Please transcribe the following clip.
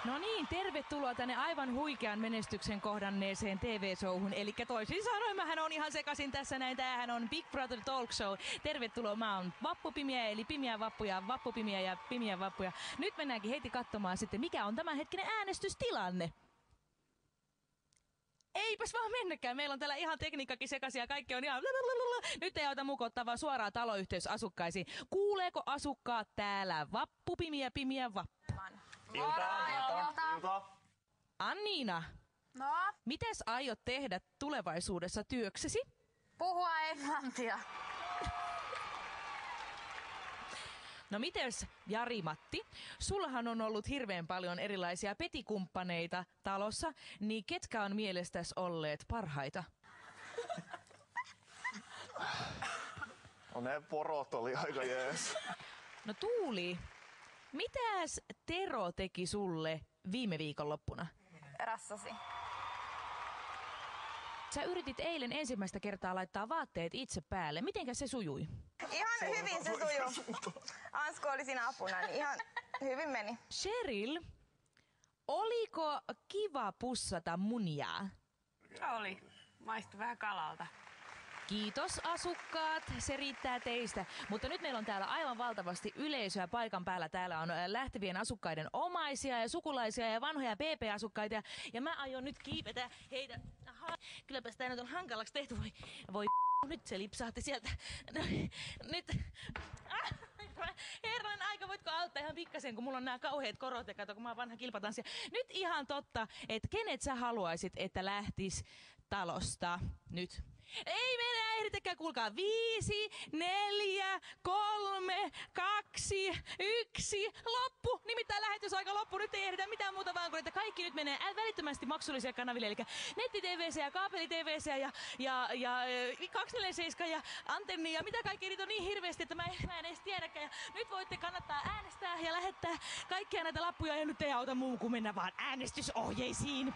No niin, tervetuloa tänne aivan huikean menestyksen kohdanneeseen TV-showhun. Eli toisin sanoen, mähän on ihan sekasin tässä näin. Tämähän on Big Brother Talk Show. Tervetuloa, mä oon Vappupimiä, eli Pimiä Vappuja, Vappupimiä ja Pimiä Vappuja. Nyt mennäänkin heti katsomaan sitten, mikä on tämänhetkinen äänestystilanne. Eipäs vaan mennäkään. Meillä on täällä ihan tekniikkakin sekaisin ja kaikki on ihan... Nyt ei auta mukoittaa vaan suoraan taloyhteys asukkaisiin. Kuuleeko asukkaat täällä Vappupimiä, Pimiä Vappuman? Ilta. Anniina, No, mitäs aiot tehdä tulevaisuudessa työksesi? puhua englantia. No mites Jari-Matti, sullahan on ollut hirveän paljon erilaisia petikumppaneita talossa, niin ketkä on mielestäsi olleet parhaita? No ne porot oli aika jees. No Tuuli, mitäs Tero teki sulle viime viikonloppuna? Rassasi. Sä yritit eilen ensimmäistä kertaa laittaa vaatteet itse päälle. Mitenkä se sujui? Ihan hyvin se sujuu. Ansku oli siinä apuna, niin ihan hyvin meni. Cheryl, oliko kiva pussata munia? Oli. Maistui vähän kalalta. Kiitos asukkaat, se riittää teistä. Mutta nyt meillä on täällä aivan valtavasti yleisöä paikan päällä. Täällä on lähtevien asukkaiden omaisia ja sukulaisia ja vanhoja PP-asukkaita. Ja mä aion nyt kiivetä heitä. Aha, kylläpäs tää nyt on hankalaksi tehty. Voi nyt se lipsahti sieltä. No, nyt. Herran aika, voitko auttaa ihan pikkasen, kun mulla on nämä kauheat korot ja kato, kun mä oon vanha kilpatanssija. Nyt ihan totta, että kenet sä haluaisit, että lähtis talosta nyt? Ei mene äiritäkään, kuulkaa. 5, 4, 3, 2, 1, loppu. Nimittäin lähetysaika loppu. Nyt ei ehditä mitään muuta vaan kuin, että kaikki nyt menee välittömästi maksullisia kanaville. Eli netti-tvc ja kaapeli-tvc ja 247 ja antenni ja mitä kaikki niitä on niin hirveästi, että mä en edes tiedäkään. Ja nyt voitte kannattaa äänestää ja lähettää kaikkia näitä lappuja ja nyt ei auta muu kuin mennä vaan äänestysohjeisiin.